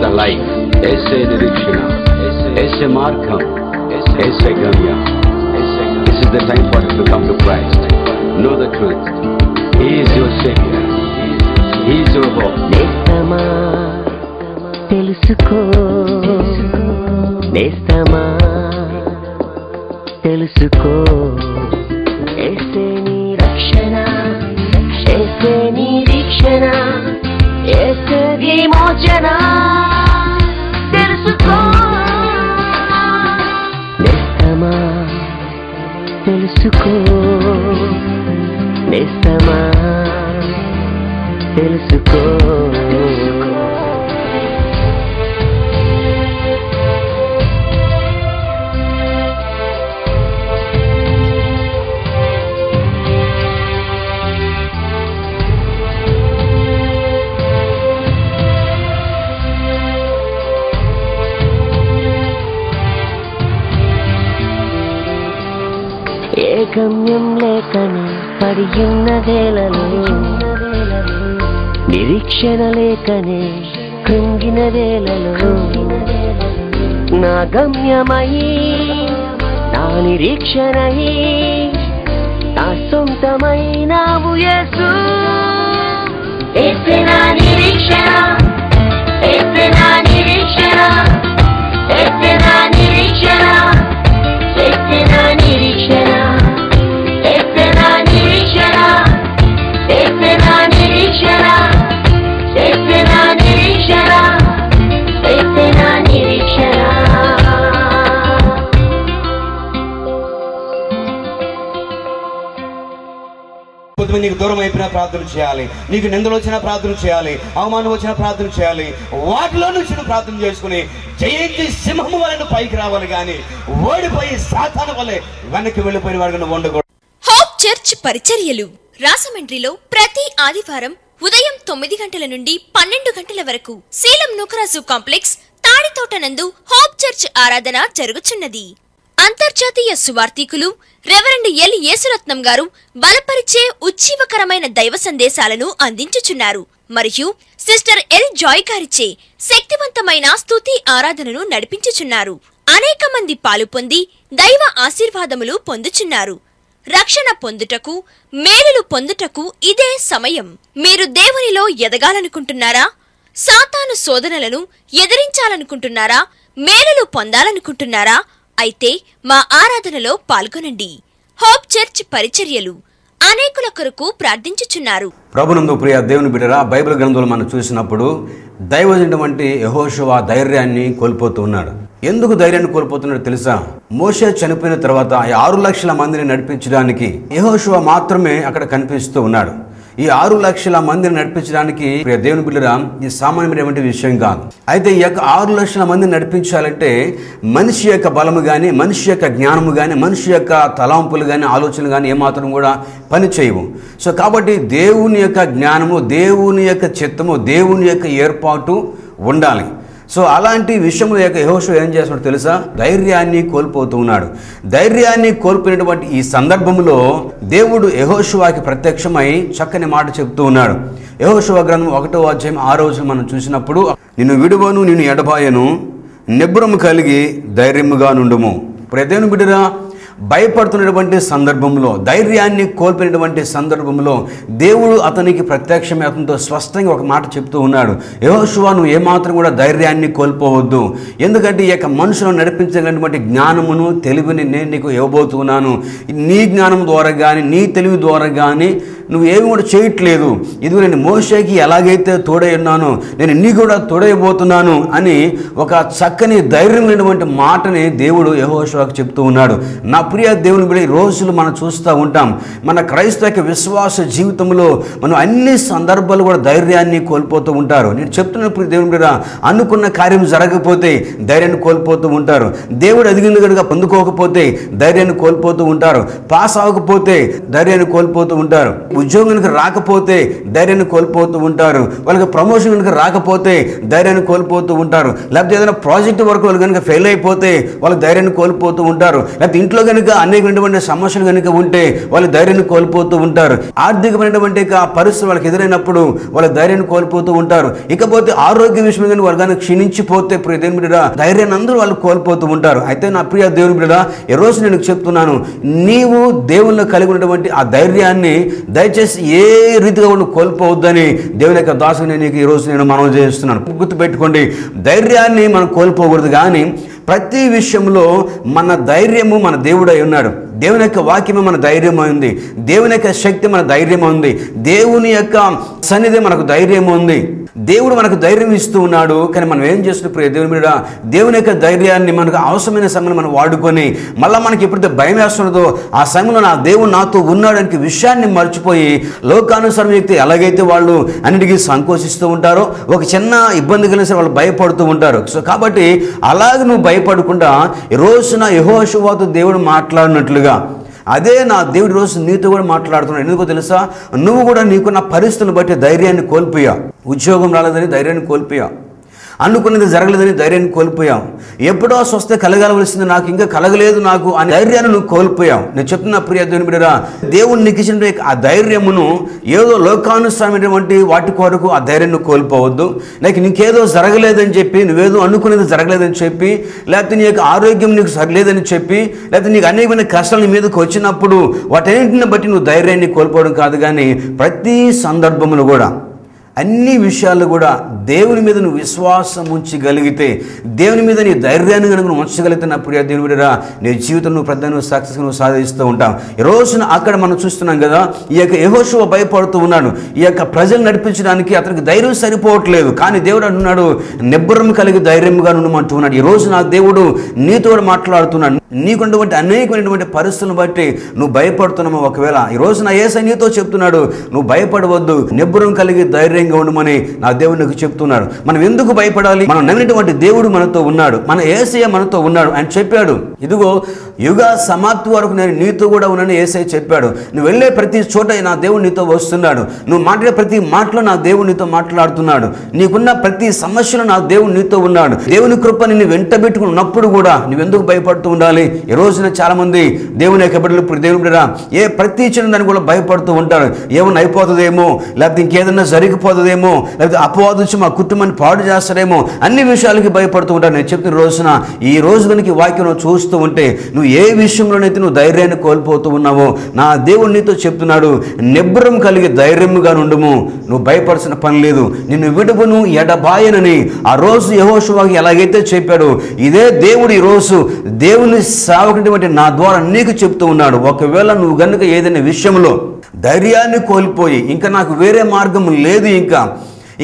the life. Esse Nirikshana. Esse Margam. Esse Gamya. This is the time for you to come to Christ. Know the truth. He is your Savior. He is your hope. Nestama telusuko. Nestama telusuko. Esse Nirikshana. Esse Nirikshana. Esse Vimochana. Telusuko. Nestama telusuko. Nestama telusuko. ఏ గమ్యం లేకనే పడియున్న వేళలో, నిరీక్షణ లేకనే కృంగిన వేళలో, నా గమ్యమై నా నిరీక్షణై నా సొంతమైనావు యేసు. యేసే నా నిరీక్షణ, యేసే నా నిరీక్షణ, యేసే నా నిరీక్షణ, యేసే నా నిరీక్షణ, యేసే నా నిరీక్షణ, యేసే నా నిరీక్షణ, యేసే నా నిరీక్షణ, యేసే నా నిరీక్షణ. కొద్దిమంది నీకు దూరం అయిపోయినా ప్రార్థన చేయాలి, నీకు నిందలు వచ్చినా ప్రార్థన చేయాలి, అవమానం వచ్చినా ప్రార్థన చేయాలి. వాటిలో నుంచి నువ్వు ప్రార్థన చేసుకుని జయించి సింహము వలన పైకి రావాలి, కానీ ఓడిపోయి సాతాను వలె వెనక్కి వెళ్ళిపోయిన వాడిని ఉండకూడదు. హోప్ చర్చ్ పరిచర్యలు రాజమండ్రిలో ప్రతి ఆదివారం ఉదయం 9 గంటల నుండి 12 గంటల వరకు శీలం నూకరాజు కాంప్లెక్స్ తాడితోట నందు హోప్ చర్చ్ ఆరాధన జరుగుచున్నది. అంతర్జాతీయ సువార్థికులు రెవరెండ్ ఎల్ యేసురత్నం గారు బలపరిచే ఉజ్జీవకరమైన దైవ సందేశాలను అందించుచున్నారు. మరియు సిస్టర్ ఎల్ జాయ్ గారిచే శక్తివంతమైన స్తుతి ఆరాధనను నడిపించుచున్నారు. అనేక మంది పాలు పొంది దైవ ఆశీర్వాదములు పొందుచున్నారు. రక్షణ పొందుటకు, మేలులు పొందుటకు ఇదే సమయం. మీరు దేవునిలో ఎదగాలనుకుంటున్నారా? సాతాను శోధనలను ఎదిరించాలనుకుంటున్నారా? మేలులు పొందాలనుకుంటున్నారా? అయితే మా ఆరాధనలో పాల్గొనండి. హోప్ చర్చ్ పరిచర్యలు అనేకుల కొరకు ప్రార్థించుచున్నారు. ప్రభునందు ప్రియ దేవుని బిడ్డరా, బైబిల్ గ్రంథంలో మనం చూసినప్పుడు దైవజనుడు వంటి యెహోషువ ధైర్యాన్ని కోల్పోతూ ఉన్నాడు. ఎందుకు ధైర్యాన్ని కోల్పోతున్నాడో తెలుసా? మోషే చనిపోయిన తర్వాత 6 లక్షల మందిని నడిపించడానికి యెహోషువ మాత్రమే అక్కడ కనిపిస్తూ ఉన్నాడు. ఈ 6 లక్షల మందిని నడిపించడానికి ప్రియ దేవుని బిడ్డరా, ఈ సామాన్యమైనటువంటి విషయం కాదు. అయితే ఈ యొక్క 6 లక్షల మందిని నడిపించాలంటే మనిషి యొక్క బలము కానీ, మనిషి యొక్క జ్ఞానము కానీ, మనిషి యొక్క తలాంపులు కానీ, ఆలోచనలు కానీ ఏమాత్రం కూడా పని చేయవు. సో కాబట్టి దేవుని యొక్క జ్ఞానము, దేవుని యొక్క చిత్తము, దేవుని యొక్క ఏర్పాటు ఉండాలి. సో అలాంటి విషయంలో యెహోషువ ఏం చేస్తున్నాడు తెలుసా? ధైర్యాన్ని కోల్పోతూ ఉన్నాడు. ధైర్యాన్ని కోల్పోయినటువంటి ఈ సందర్భంలో దేవుడు యెహోషువకి ప్రత్యక్షమై చక్కని మాట చెప్తూ ఉన్నాడు. యెహోషువ గ్రంథం 1వ అధ్యాయం 6వ వచనం మనం చూసినప్పుడు, నిన్ను విడువను, నిన్ను ఎడబాయను, నిబ్బరము కలిగి ధైర్యముగా నుండుము. దేవుని బిడ్డరా, భయపడుతున్నటువంటి సందర్భంలో, ధైర్యాన్ని కోల్పోయినటువంటి సందర్భంలో దేవుడు అతనికి ప్రత్యక్షమే అతనితో స్పష్టంగా ఒక మాట చెప్తూ ఉన్నాడు. యెహోషువ, నువ్వు ఏమాత్రం కూడా ధైర్యాన్ని కోల్పోవద్దు. ఎందుకంటే ఈ యొక్క మనుషులను నడిపించగలిగినటువంటి జ్ఞానమును, తెలివిని నేను నీకు ఇవ్వబోతున్నాను. నీ జ్ఞానం ద్వారా కానీ, నీ తెలివి ద్వారా కానీ నువ్వు ఏమి కూడా చేయట్లేదు. ఇదిగో నేను మోషేకి ఎలాగైతే తోడై ఉన్నానో నేను నీ కూడా తోడైపోతున్నాను అని ఒక చక్కని ధైర్యమైనటువంటి మాటని దేవుడు యెహోషువకు చెప్తూ ఉన్నాడు. నా ప్రియ దేవుని బిడ్డ, ఈ రోజులు మనం చూస్తూ ఉంటాం. మన క్రైస్తవ విశ్వాస జీవితంలో మనం అన్ని సందర్భాలు కూడా ధైర్యాన్ని కోల్పోతూ ఉంటారు. నేను చెప్తున్నప్పుడు దేవుని బిడ్డ, అనుకున్న కార్యం జరగకపోతే ధైర్యాన్ని కోల్పోతూ ఉంటారు. దేవుడు అదిగింది కనుక పొందుకోకపోతే ధైర్యాన్ని కోల్పోతూ ఉంటారు. పాస్ అవ్వకపోతే ధైర్యాన్ని కోల్పోతూ ఉంటారు. ఉద్యోగం కనుక రాకపోతే ధైర్యాన్ని కోల్పోతూ ఉంటారు. వాళ్ళకి ప్రమోషన్ కనుక రాకపోతే ధైర్యాన్ని కోల్పోతూ ఉంటారు. లేకపోతే ఏదైనా ప్రాజెక్ట్ వర్క్ వాళ్ళు కనుక ఫెయిల్ అయిపోతే వాళ్ళకి ధైర్యాన్ని కోల్పోతూ ఉంటారు. లేకపోతే ఇంట్లో కనుక కనుక అనేకమైనటువంటి సమస్యలు కనుక ఉంటే వాళ్ళ ధైర్యాన్ని కోల్పోతూ ఉంటారు. ఆర్థికమైనటువంటి పరిస్థితులు వాళ్ళకి ఎదురైనప్పుడు వాళ్ళ ధైర్యాన్ని కోల్పోతూ ఉంటారు. ఇకపోతే ఆరోగ్య విషయం కానీ వాళ్ళు కానీ క్షీణించిపోతే ప్రియ దేవుని బిడ్డ ధైర్యాన్ని అందరూ వాళ్ళు కోల్పోతూ ఉంటారు. అయితే నా ప్రియ దేవుని బిడ్డ ఈరోజు నేను చెప్తున్నాను, నీవు దేవుళ్ళు కలిగి ఉన్నటువంటి ఆ ధైర్యాన్ని దయచేసి ఏ రీతిగా నువ్వు కోల్పోవద్దని దేవుని యొక్క దాసుని నీకు ఈరోజు నేను మనవి చేస్తున్నాను. గుర్తుపెట్టుకోండి, ధైర్యాన్ని మనం కోల్పోకూడదు. కానీ ప్రతి విషయంలో మన ధైర్యము మన దేవుడై ఉన్నాడు. దేవుని యొక్క వాక్యమే మన ధైర్యం ఉంది. దేవుని యొక్క శక్తి మన ధైర్యం ఉంది. దేవుని యొక్క సన్నిధి మనకు ధైర్యం ఉంది. దేవుడు మనకు ధైర్యం ఇస్తూ ఉన్నాడు. కానీ మనం ఏం చేస్తున్నాం ప్రియ దేవుని బిడ్డ, దేవుని యొక్క ధైర్యాన్ని మనకు అవసరమైన సమయంలో మనం వాడుకొని మళ్ళీ మనకి ఎప్పుడైతే భయం వేస్తున్నదో ఆ సమయంలో నా దేవుడు నాతో ఉన్నాడానికి విషయాన్ని మర్చిపోయి లోకానుసారం వ్యక్తి ఎలాగైతే వాళ్ళు అన్నిటికీ సంకోచిస్తూ ఉంటారో, ఒక చిన్న ఇబ్బంది కలిసి వాళ్ళు భయపడుతూ ఉంటారు. సో కాబట్టి అలాగే నువ్వు భయపడకుండా ఈ రోజున యెహోషువతో దేవుడు మాట్లాడినట్లుగా అదే నా దేవుడి రోజు నీతో కూడా మాట్లాడుతున్నాడు. ఎందుకో తెలుసా, నువ్వు కూడా నీకున్న పరిస్థితులను బట్టి ధైర్యాన్ని కోల్పోయావు. ఉద్యోగం రాలేదని ధైర్యాన్ని కోల్పోయావు. అనుకున్నది జరగలేదని ధైర్యాన్ని కోల్పోయావు. ఎప్పుడో స్వస్థ కలగలవలసింది నాకు ఇంకా కలగలేదు నాకు అనే ధైర్యాన్ని నువ్వు కోల్పోయావు. నేను చెప్తున్నా ప్రియ దేవుని బిడ్డరా, దేవుడు నీకు ఇచ్చిన ఆ ధైర్యమును ఏదో లోకానుసారమైనటువంటి వాటి కొరకు ఆ ధైర్యాన్ని కోల్పోవద్దు. నీకేదో జరగలేదని చెప్పి, నువ్వేదో అనుకునేది జరగలేదని చెప్పి, లేకపోతే నీ యొక్క ఆరోగ్యం నీకు సరిలేదని చెప్పి, లేకపోతే నీకు అనేకమైన కష్టాలు నీ మీదకి వచ్చినప్పుడు వాటన్నింటిని బట్టి నువ్వు ధైర్యాన్ని కోల్పోవడం కాదు. కానీ ప్రతి సందర్భములు కూడా అన్ని విషయాలు కూడా దేవుని మీద నువ్వు విశ్వాసం ఉంచగలిగితే, దేవుని మీద నీ ధైర్యాన్ని కనుక నువ్వు ఉంచగలిగితే నా ప్రియ దేవుని బిడ్డరా, నీ జీవితం నువ్వు పెద్ద నువ్వు సక్సెస్ నువ్వు సాధిస్తూ ఉంటావు. ఈ రోజున అక్కడ మనం చూస్తున్నాం కదా, ఈ యొక్క యెహోషువ భయపడుతూ ఉన్నాడు. ఈ యొక్క ప్రజలు నడిపించడానికి అతనికి ధైర్యం సరిపోవట్లేదు. కానీ దేవుడు అంటున్నాడు, నిబ్బరం కలిగి ధైర్యంగా ఉండమంటూ ఉన్నాడు. ఈ రోజు నా దేవుడు నీతో మాట్లాడుతున్నాడు. నీకున్నటువంటి అనేకమైనటువంటి పరిస్థితులను బట్టి నువ్వు భయపడుతున్నావు. ఒకవేళ ఈ రోజు నా యేసయ్య నీతో చెప్తున్నాడు, నువ్వు భయపడవద్దు, నిబ్బరం కలిగి ధైర్యంగా ఉండమని నా దేవుడు నీకు చెప్తున్నాడు. మనం ఎందుకు భయపడాలి? మనం నమ్మినటువంటి దేవుడు మనతో ఉన్నాడు, మన యేసయ్య మనతో ఉన్నాడు. ఆయన చెప్పాడు, ఇదిగో యుగ సమాప్తి వరకు నేను నీతో కూడా ఉన్నానని యేసయ్య చెప్పాడు. నువ్వు వెళ్ళే ప్రతి చోట నా దేవుడు నీతో వస్తున్నాడు. నువ్వు మాట్లాడే ప్రతి మాటలో నా దేవుడు నీతో మాట్లాడుతున్నాడు. నీకున్న ప్రతి సమస్యలో నా దేవుడు నీతో ఉన్నాడు. దేవుని కృప నిన్ను వెంటబెట్టుకుని ఉన్నప్పుడు కూడా నువ్వెందుకు భయపడుతూ ఉండాలి? ఈ రోజున చాలా మంది దేవుని యొక్క బిడ్డలు దేవుని బిడ్డ ఏ ప్రతి చిన్న దాన్ని కూడా భయపడుతూ ఉంటారు. ఏమన్నా అయిపోతుందేమో, లేకపోతే ఇంకేదన్నా జరిగిపోతుందేమో, లేకపోతే అపవాదం వచ్చి మా కుటుంబాన్ని పాడు చేస్తారేమో, అన్ని విషయాలకి భయపడుతూ ఉంటారు. నేను చెప్తున్న రోజున ఈ రోజు కనుక ఈ వాక్యం నువ్వు చూస్తూ ఉంటే, నువ్వు ఏ విషయంలోనైతే నువ్వు ధైర్యాన్ని కోల్పోతూ ఉన్నావో నా దేవుడు నీతో చెప్తున్నాడు, నిబ్బరం కలిగి ధైర్యముగా నుండుము. నువ్వు భయపడాల్సిన పని లేదు. నిన్ను విడుపును ఎడబాయనని ఆ రోజు యెహోషువకి ఎలాగైతే చెప్పాడు, ఇదే దేవుడు ఈ రోజు దేవుని సేవకుడి నా ద్వారా నీకు చెప్తూ ఉన్నాడు. ఒకవేళ నువ్వు గనుక ఏదైనా విషయంలో ధైర్యాన్ని కోల్పోయి ఇంకా నాకు వేరే మార్గం లేదు,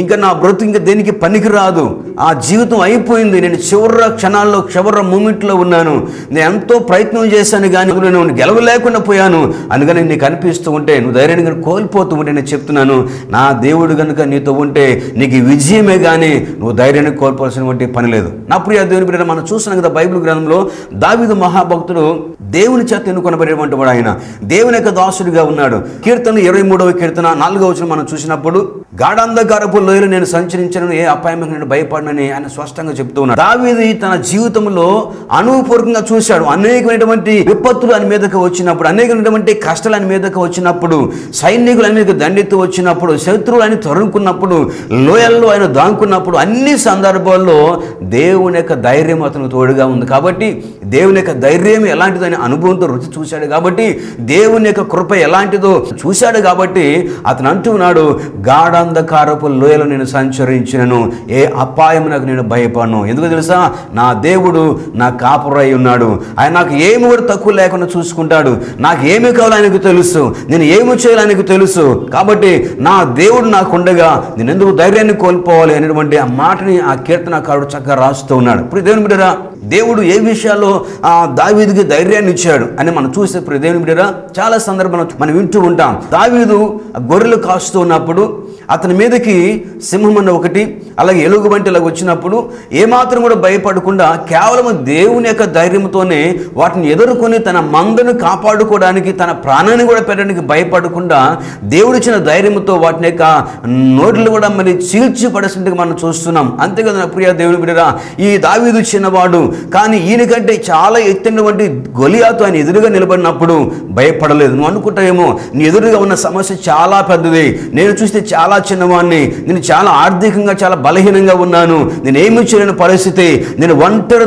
ఇంకా నా బ్రతుకు ఇంకా దేనికి పనికి రాదు, ఆ జీవితం అయిపోయింది, నేను చివరి క్షణాల్లో చివరి మూమెంట్లో ఉన్నాను, నేను ఎంతో ప్రయత్నం చేశాను కానీ నేను గెలవలేకుండా పోయాను అందుకని నీకు అనిపిస్తూ ఉంటే, నువ్వు ధైర్యాన్ని కోల్పోతూ ఉంటే నేను చెప్తున్నాను, నా దేవుడు కనుక నీతో ఉంటే నీకు విజయమే కానీ నువ్వు ధైర్యాన్ని కోల్పోవాల్సినటువంటి పని లేదు. నా ప్రియ దేవుని బిడ్డ, మనం చూస్తున్నాం కదా బైబిల్ గ్రంథంలో దావీదు మహాభక్తుడు దేవుని చేత ఎన్నుకొనబడేటువంటి వాడు. ఆయన దేవుని యొక్క దాసుడిగా ఉన్నాడు. కీర్తన 23వ కీర్తన 4వ వచనం మనం చూసినప్పుడు, గాఢాంధకారపు లోయలో నేను సంచరించను, ఏ అపాయములకు నేను భయపడనని ఆయన స్పష్టంగా చెప్తూ ఉన్నాడు. దావీదు తన జీవితంలో అనుభవపూర్వకంగా చూశాడు. అనేకమైనటువంటి విపత్తులు ఆయన మీదకి వచ్చినప్పుడు, అనేకమైనటువంటి కష్టాలు ఆయన మీదకి వచ్చినప్పుడు, సైనికులు ఆయన మీదకి దండెత్తు వచ్చినప్పుడు, శత్రువులు ఆయన తరుముకున్నప్పుడు, లోయల్లో ఆయన దాంకున్నప్పుడు, అన్ని సందర్భాల్లో దేవుని యొక్క ధైర్యం అతను తోడుగా ఉంది. కాబట్టి దేవుని యొక్క ధైర్యం ఎలాంటిదని అనుభవంతో రుచి చూశాడు. కాబట్టి దేవుని యొక్క కృప ఎలాంటిదో చూశాడు. కాబట్టి అతను అంటున్నాడు, గాఢాంధకారపు లోయలో నేను సంచరించినను, ఏ అపాయమునకు నేను భయపడను. ఎందుకు తెలుసా? నా దేవుడు నా కాపురై ఉన్నాడు. ఆయన నాకు ఏమి కూడా తక్కువ లేకుండా చూసుకుంటాడు. నాకు ఏమి కావాలో ఆయనకు తెలుసు, నేను ఏమి చేయాలో ఆయనకు తెలుసు. కాబట్టి నా దేవుడు నాకు ఉండగా నేను ఎందుకు ధైర్యాన్ని కోల్పోవాలి అనేటువంటి ఆ మాటని ఆ కీర్తనకారుడు చక్కగా రాస్తూ ఉన్నాడు. ఇప్పుడు దేవుని బిడ్డరా, దేవుడు ఏ విషయాల్లో ఆ దావీదుకి ధైర్యాన్ని ఇచ్చాడు అని మనం చూస్తే దేవుని బిడ్డరా, చాలా సందర్భాలు మనం వింటూ ఉంటాం. దావీదు గొర్రెలు కాస్తూ ఉన్నప్పుడు అతని మీదకి సింహం అన్న ఒకటి, అలాగే ఎలుగుబంటి ఇలా వచ్చినప్పుడు ఏమాత్రం కూడా భయపడకుండా కేవలం దేవుని యొక్క ధైర్యంతోనే వాటిని ఎదుర్కొని తన మందను కాపాడుకోవడానికి, తన ప్రాణాన్ని కూడా పెట్టడానికి భయపడకుండా దేవుడిచ్చిన ధైర్యంతో వాటిని యొక్క నోట్లు కూడా మరి చీల్చి పడేసినట్టుగా మనం చూస్తున్నాం. అంతేకాదు నా ప్రియ దేవుని బిడ్డరా, ఈ దావీదు చిన్నవాడు కానీ ఈయనకంటే చాలా ఎత్తైనటువంటి గొలియాతు ఆయన ఎదురుగా నిలబడినప్పుడు భయపడలేదు. నువ్వు అనుకుంటావేమో నీ ఎదురుగా ఉన్న సమస్య చాలా పెద్దది, నేను చూస్తే చాలా చిన్నవాడిని, నేను చాలా ఆర్థికంగా చాలా బలహీనంగా ఉన్నాను, నేను ఏమి చేయలేని పరిస్థితి, నేను ఒంటరి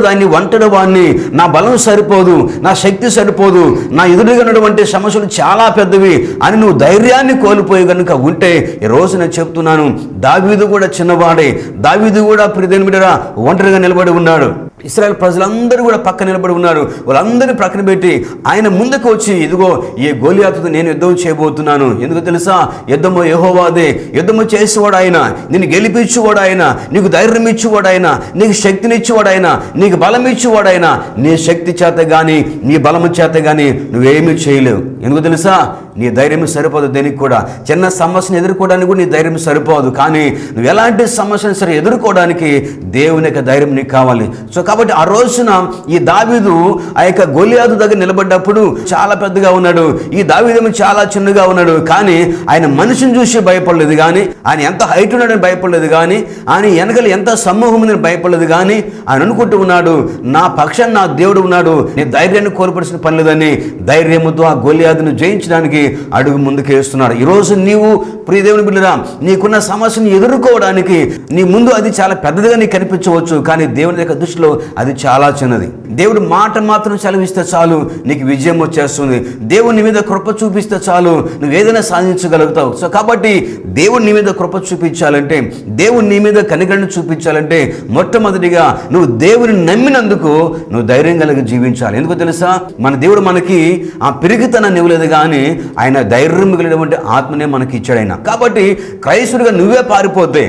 వాడిని, నా బలం సరిపోదు, నా శక్తి సరిపోదు, నా ఎదురుగా ఉన్నటువంటి సమస్యలు చాలా పెద్దవి అని నువ్వు ధైర్యాన్ని కోల్పోయి కనుక ఉంటే ఈ రోజు నేను చెప్తున్నాను, దావీదు కూడా చిన్నవాడే, దావీదు కూడా ప్రియమైన బిడ్డలారా ఒంటరిగా నిలబడి ఉన్నాడు. ఇశ్రాయేల్ ప్రజలందరూ కూడా పక్కన నిలబడి ఉన్నారు. వాళ్ళందరినీ ప్రక్కన పెట్టి ఆయన ముందుకు వచ్చి, ఇదిగో ఈ గొలియాతుతో నేను యుద్ధం చేయబోతున్నాను. ఎందుకు తెలుసా? యుద్ధము యెహోవాదే, యుద్ధము చేసేవాడు ఆయన, నిన్ను గెలిపించేవాడు ఆయన, నీకు ధైర్యం ఇచ్చేవాడు ఆయన, నీకు శక్తినిచ్చేవాడు ఆయన, నీకు బలం ఇచ్చేవాడు ఆయన. నీ శక్తి చేత కానీ నీ బలము చేత కానీ నువ్వేమీ చేయలేవు. ఎందుకు తెలుసా? నీ ధైర్యం సరిపోదు. దేనికి కూడా చిన్న సమస్యను ఎదుర్కోవడానికి కూడా నీ ధైర్యం సరిపోదు. కానీ నువ్వు ఎలాంటి సమస్యను సరే ఎదుర్కోవడానికి దేవుని యొక్క ధైర్యం నీకు కావాలి. సో కాబట్టి ఆ రోజున ఈ దావీదు ఆ యొక్క గొలియాతు దగ్గర నిలబడ్డప్పుడు చాలా పెద్దగా ఉన్నాడు, ఈ దావీదేమో చాలా చిన్నగా ఉన్నాడు. కానీ ఆయన మనిషిని చూసి భయపడలేదు, కానీ ఆయన ఎంత హైట్ ఉన్నాడని భయపడలేదు, కానీ ఆయన వెనకలు ఎంత సమూహం ఉందని భయపడలేదు. కానీ ఆయన అనుకుంటూ ఉన్నాడు, నా పక్షాన్ని నా దేవుడు ఉన్నాడు, నీ ధైర్యాన్ని కోల్పడాల్సిన పని లేదని ధైర్యంతో ఆ గొలియాతును జయించడానికి అడుగు ముందుకు వేస్తున్నాడు. ఈరోజు నీవు ప్రియ దేవుని బిడ్డరా నీకున్న సమస్యను ఎదుర్కోవడానికి నీ ముందు అది చాలా పెద్దదిగా నీకు కనిపించవచ్చు, కానీ దేవుని యొక్క దృష్టిలో అది చాలా చిన్నది. దేవుడు మాట మాత్రం సెలవిస్తే చాలు నీకు విజయం వచ్చేస్తుంది. దేవుడు నీ మీద కృప చూపిస్తే చాలు నువ్వు ఏదైనా సాధించగలుగుతావు. సో కాబట్టి దేవుడు నీ మీద కృప చూపించాలంటే, దేవుడు నీ మీద కనికరణ చూపించాలంటే మొట్టమొదటిగా నువ్వు దేవుని నమ్మినందుకు నువ్వు ధైర్యం కలిగి జీవించాలి. ఎందుకో తెలుసా? మన దేవుడు మనకి ఆ పిరిగితనాన్ని ఇవ్వలేదు, కానీ ఆయన ధైర్యం కలిగినటువంటి ఆత్మనే మనకి ఇచ్చాడు ఆయన. కాబట్టి క్రైస్తవుడిగా నువ్వే పారిపోతే,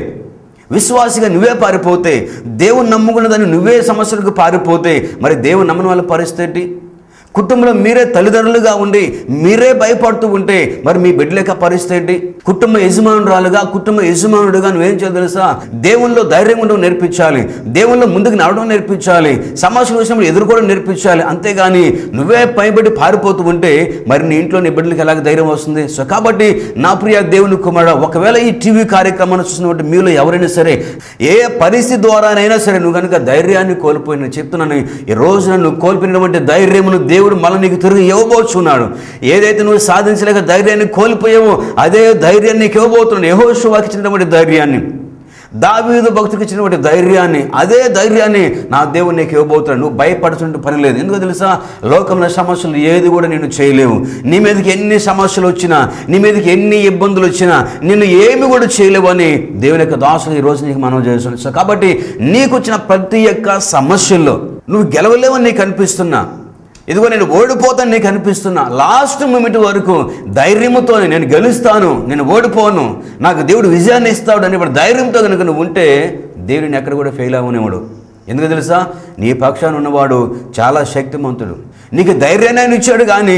విశ్వాసిగా నువ్వే పారిపోతే, దేవుని నమ్ముకున్న దాన్ని నువ్వే సమస్యలకు పారిపోతే మరి దేవుని నమ్మని వాళ్ళ పరిస్థితి? కుటుంబంలో మీరే తల్లిదండ్రులుగా ఉండి మీరే భయపడుతూ ఉంటే మరి మీ బిడ్డల యొక్క పరిస్థితి? కుటుంబ యజమానురాలుగా కుటుంబ యజమానుడుగా నువ్వేం చేయాలి తెలుసా? దేవుల్లో ధైర్యం ఉండడం నేర్పించాలి, దేవుల్లో ముందుకు నడవడం నేర్పించాలి, సమస్యలు వచ్చినప్పుడు ఎదుర్కోవడం నేర్పించాలి. అంతేగాని నువ్వే పైబడి పారిపోతూ ఉంటే మరి నీ ఇంట్లో నీ బిడ్డలకి ఎలాగ ధైర్యం వస్తుంది? సో కాబట్టి నా ప్రియ దేవుని కుమారుడా, ఒకవేళ ఈ టీవీ కార్యక్రమాన్ని చూసినటువంటి మీలో ఎవరైనా సరే ఏ పరిస్థితి ద్వారానైనా సరే నువ్వు కనుక ధైర్యాన్ని కోల్పోయిన చెప్తున్నాను, ఈ రోజున నువ్వు కోల్పోయినటువంటి ధైర్యమును దేవుడు మళ్ళీ నీకు తిరిగి ఇవ్వబోతున్నాడు. ఏదైతే నువ్వు సాధించలేక ధైర్యాన్ని కోల్పోయావో అదే ధైర్యాన్ని నీకు ఇవ్వబోతున్నాడు. యెహోషువాకి ఇచ్చినటువంటి ధైర్యాన్ని, దావీదు భక్తుడికి ఇచ్చినటువంటి ధైర్యాన్ని, అదే ధైర్యాన్ని నా దేవుడు నీకు ఇవ్వబోతున్నాడు. నువ్వు భయపడుతున్న పని లేదు. ఎందుకో తెలుసా? లోకంలో సమస్యలు ఏది కూడా నేను చేయలేవు. నీ మీదకి ఎన్ని సమస్యలు వచ్చినా, నీ మీదకి ఎన్ని ఇబ్బందులు వచ్చినా నిన్ను ఏమి కూడా చేయలేవు అని దేవుని యొక్క దాసులు ఈ రోజు నీకు మనవి చేస్తున్నాను. సో కాబట్టి నీకు వచ్చిన ప్రతి ఒక్క సమస్యల్లో నువ్వు గెలవలేవని నీకు అనిపిస్తున్నా, ఇదిగో నేను ఓడిపోతాను నీకు అనిపిస్తున్నా, లాస్ట్ మూమెంట్ వరకు ధైర్యంతో నేను గెలుస్తాను, నేను ఓడిపోను, నాకు దేవుడు విజయాన్ని ఇస్తాడు అని ధైర్యంతో కనుక నువ్వు ఉంటే దేవుడిని ఎక్కడ కూడా ఫెయిల్ అవ్వనివాడు. ఎందుకు తెలుసా? నీ పక్షాన ఉన్నవాడు చాలా శక్తిమంతుడు. నీకు ధైర్యాన్ని ఆయన ఇచ్చాడు, కానీ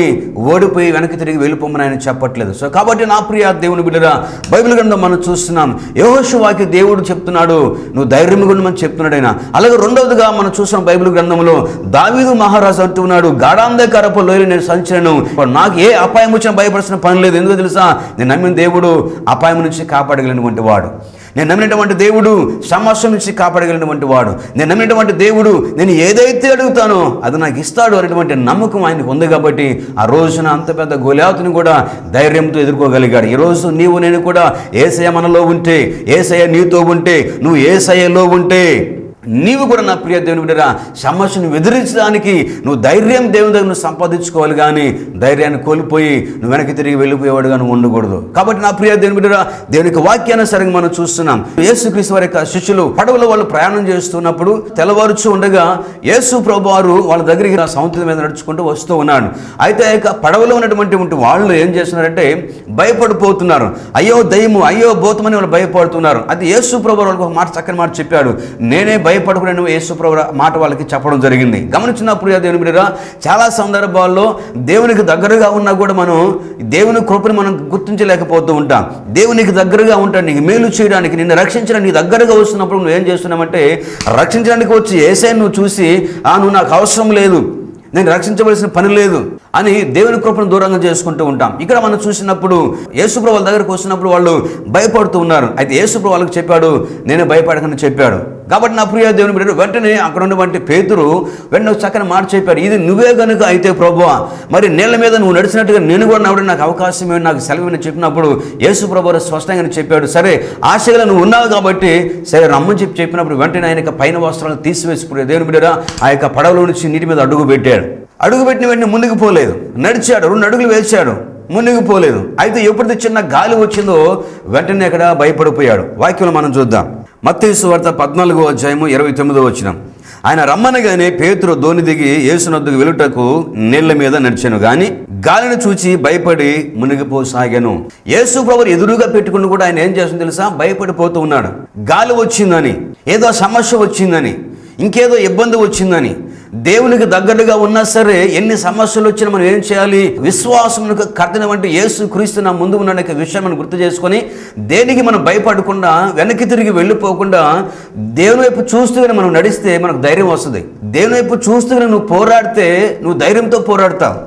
ఓడిపోయి వెనక్కి తిరిగి వెళ్ళిపోమని ఆయన చెప్పట్లేదు. సో కాబట్టి నా ప్రియ దేవుని బిడ్డరా, బైబిల్ గ్రంథం మనం చూస్తున్నాం, యెహోషువాకి దేవుడు చెప్తున్నాడు నువ్వు ధైర్యం ఉండమని చెప్తున్నాడు ఆయన. అలాగే రెండవదిగా మనం చూస్తున్నాం బైబిల్ గ్రంథంలో దావీదు మహారాజు అంటున్నాడు, గాఢాంధకారపు లోయలో నేను సంచలను, నాకు ఏ అపాయం వచ్చినా భయపడాల్సిన పని లేదు. ఎందుకు తెలుసా? నేను నమ్మిన దేవుడు అపాయం నుంచి కాపాడగలిగినటువంటి వాడు, నేను నమ్మినటువంటి దేవుడు సమస్య నుంచి కాపాడగలిగినటువంటి వాడు, నేను నమ్మినటువంటి దేవుడు నేను ఏదైతే అడుగుతానో అది నాకు ఇస్తాడు అనేటువంటి నమ్మకం ఆయనకు ఉంది. కాబట్టి ఆ రోజున అంత పెద్ద గొలియాతుని కూడా ధైర్యంతో ఎదుర్కోగలిగాడు. ఈరోజు నీవు నేను కూడా యేసయ్య మనలో ఉంటే, యేసయ్య నీతో ఉంటే, నువ్వు యేసయ్యలో ఉంటే నీవు కూడా నా ప్రియ దేవుని బిడ్డరా సమస్యను ఎదిరించడానికి నువ్వు ధైర్యం దేవుని దగ్గర నువ్వు సంపాదించుకోవాలి, కానీ ధైర్యాన్ని కోల్పోయి నువ్వు వెనక్కి తిరిగి వెళ్ళిపోయేవాడుగా నువ్వు ఉండకూడదు. కాబట్టి నా ప్రియ దేవుని బిడ్డరా, దేవునికి వాక్యానుసారంగా మనం చూస్తున్నాం, యేసుక్రీస్తు వారి యొక్క శిష్యులు పడవలో వాళ్ళు ప్రయాణం చేస్తున్నప్పుడు తెల్లవారుచు ఉండగా యేసు ప్రభువారు వాళ్ళ దగ్గరికి సముద్రం మీద నడుచుకుంటూ వస్తూ ఉన్నాడు. అయితే పడవలో ఉన్నటువంటి వాళ్ళు ఏం చేస్తున్నారంటే భయపడిపోతున్నారు. అయ్యో దయ్యము, అయ్యో భూతమని వాళ్ళు భయపడుతున్నారు. అది యేసు ప్రభువారు వాళ్ళకి ఒక మాట, చక్కని మాట చెప్పాడు, నేనే భయపడకుండా నువ్వు యేసు ప్రభువు మాట వాళ్ళకి చెప్పడం జరిగింది. గమనించినప్పుడు దేవుని బిడ్డరా, చాలా సందర్భాల్లో దేవునికి దగ్గరగా ఉన్నా కూడా మనం దేవుని కృపను మనం గుర్తించలేకపోతూ ఉంటాం. దేవునికి దగ్గరగా ఉంటాడు, నీకు మేలు చేయడానికి, నిన్ను రక్షించడానికి నీ దగ్గరగా వస్తున్నప్పుడు నువ్వు ఏం చేస్తున్నామంటే రక్షించడానికి వచ్చి యేసయ్యను నువ్వు చూసి నువ్వు నాకు అవసరం లేదు, నేను రక్షించవలసిన పని లేదు అని దేవుని కృపను దూరంగా చేసుకుంటూ ఉంటాం. ఇక్కడ మనం చూసినప్పుడు యేసుప్రభు వాళ్ళ దగ్గరకు వచ్చినప్పుడు వాళ్ళు భయపడుతూ ఉన్నారు. అయితే యేసుప్రభు వాళ్ళకి చెప్పాడు, నేనే భయపడకని చెప్పాడు. కాబట్టి నా ప్రియ దేవుని బిడ్డ వెంటనే అక్కడ ఉన్నటువంటి పేతురు వెంటనే చక్కని మాట చెప్పాడు, ఇది నువ్వే కనుక అయితే ప్రభువా మరి నీళ్ళ మీద నువ్వు నడిచినట్టుగా నేను కూడా నవ్వడం నాకు అవకాశం ఏమి, నాకు సెలవు చెప్పినప్పుడు యేసు ప్రభువు స్పష్టంగా చెప్పాడు, సరే ఆశగా నువ్వు ఉన్నావు కాబట్టి సరే రమ్మని చెప్పినప్పుడు వెంటనే ఆయన పైన వస్త్రాలను తీసివేసి దేవుని బిడ్డ ఆ యొక్క పడవలో నుంచి నీటి మీద అడుగు పెట్టాడు. అడుగు పెట్టిన వెంటనే ముందుకు పోలేదు, నడిచాడు, 2 అడుగులు వేశాడు, ముందుకు పోలేదు. అయితే ఎప్పుడైతే చిన్న గాలి వచ్చిందో వెంటనే అక్కడ భయపడిపోయాడు. వాక్యంలో మనం చూద్దాం. మత్తయి సువార్త 14వ అధ్యాయము 29వ వచనం. ఆయన రమ్మనగానే పేతురు దోణి దిగి యేసునొద్దకు వెలుటకు నీళ్ల మీద నడిచాను గాని గాలిని చూచి భయపడి మునిగిపోసాగాను. యేసు ప్రభువుని ఎదురుగా పెట్టుకుని కూడా ఆయన ఏం చేస్తుందో తెలుసా, భయపడిపోతూ ఉన్నాడు. గాలి వచ్చిందని, ఏదో సమస్య వచ్చిందని, ఇంకేదో ఇబ్బంది వచ్చిందని, దేవునికి దగ్గరగా ఉన్నా సరే ఎన్ని సమస్యలు వచ్చినా మనం ఏం చేయాలి, విశ్వాసమునకు కర్తన వంటి యేసు క్రీస్తు నా ముందు ఉన్న విషయం మనం గుర్తు చేసుకొని దేనికి మనం భయపడకుండా వెనక్కి తిరిగి వెళ్ళిపోకుండా దేవుని వైపు చూస్తూనే మనం నడిస్తే మనకు ధైర్యం వస్తుంది. దేవుని వైపు చూస్తూనే నువ్వు పోరాడితే నువ్వు ధైర్యంతో పోరాడతావు.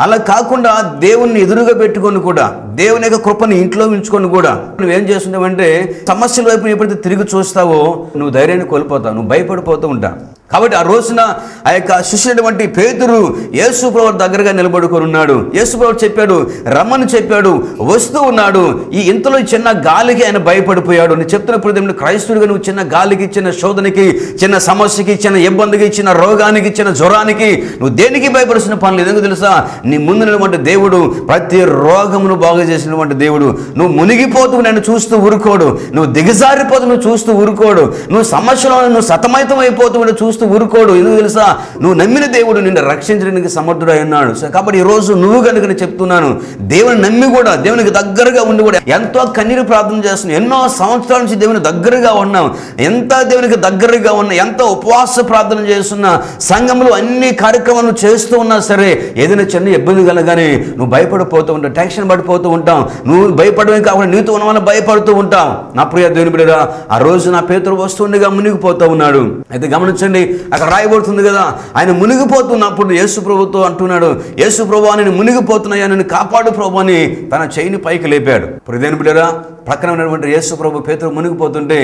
అలా కాకుండా దేవుణ్ణి ఎదురుగా పెట్టుకొని కూడా దేవుని యొక్క కృపని ఇంట్లో ఉంచుకొని కూడా నువ్వేం చేస్తున్నావంటే సమస్యల వైపు ఎప్పుడైతే తిరిగి చూస్తావో నువ్వు ధైర్యాన్ని కోల్పోతావు, నువ్వు భయపడిపోతూ ఉంటావు. కాబట్టి ఆ రోజున ఆ యొక్క శిష్యుడైనటువంటి పేతురు యేసు ప్రభువు దగ్గరగా నిలబడుకొని ఉన్నాడు. యేసు ప్రభువు చెప్పాడు, రమ్మని చెప్పాడు, వస్తూ ఉన్నాడు. ఈ ఇంతలో చిన్న గాలికి ఆయన భయపడిపోయాడు. నేను చెప్తున్నప్పుడు క్రైస్తవుడిగా నువ్వు చిన్న గాలికి, చిన్న శోధనకి, చిన్న సమస్యకి, చిన్న ఇబ్బందికి, చిన్న రోగానికి, చిన్న జ్వరానికి నువ్వు దేనికి భయపడుతున్న పనులు ఎందుకు తెలుసా, నీ ముందు నిలబడి దేవుడు ప్రతి రోగమును బాగు చేసినటువంటి దేవుడు. నువ్వు మునిగిపోతూ నన్ను చూస్తూ ఊరుకోడు, నువ్వు దిగజారిపోతూ నువ్వు చూస్తూ ఊరుకోడు, నువ్వు సమస్యలో నువ్వు సతమతం అయిపోతూ చూస్తూ ఊరుకోడు. ఎందుకు తెలుసా, నువ్వు నమ్మిన దేవుడు నిన్ను రక్షించడానికి సమర్థుడై ఉన్నాడు. కాబట్టి ఈరోజు నువ్వు కనుక నేను చెప్తున్నాను, దేవుని నమ్మి కూడా దేవునికి దగ్గరగా ఉండి కూడా ఎంతో కన్నీరు ప్రార్థన చేస్తున్నావు, ఎన్నో సంవత్సరాల నుంచి దేవుని దగ్గరగా ఉన్నావు, ఎంత దేవునికి దగ్గరగా ఉన్నా, ఎంత ఉపవాస ప్రార్థన చేస్తున్నా, సంఘంలో అన్ని కార్యక్రమాలు చేస్తూ ఉన్నా సరే ఏదైనా చిన్న ఇబ్బంది కలగానే నువ్వు భయపడిపోతూ ఉంటావు, టెన్షన్ పడిపోతూ ఉంటావు. నువ్వు భయపడమే కాకుండా నీతో ఉన్న వల్ల భయపడుతూ ఉంటావు. నా ప్రియ దేవుని బిడ్డరా, ఆ రోజు నా పేతురు వస్తుండగా మునిగిపోతూ ఉన్నాడు. అయితే గమనించండి, అక్కడ రాయబడుతుంది కదా, ఆయన మునిగిపోతున్నప్పుడు యేసు ప్రభుతో అంటున్నాడు, యేసు ప్రభువా నేను మునిగిపోతున్నాయా, నన్ను కాపాడు ప్రభు అని తన చెయ్యిని పైకి లేపాడు. ప్రియ దేవుని బిడ్డరా, ప్రక్కన ఉన్నటువంటి యేసు ప్రభు పేతురు మునిగిపోతుంటే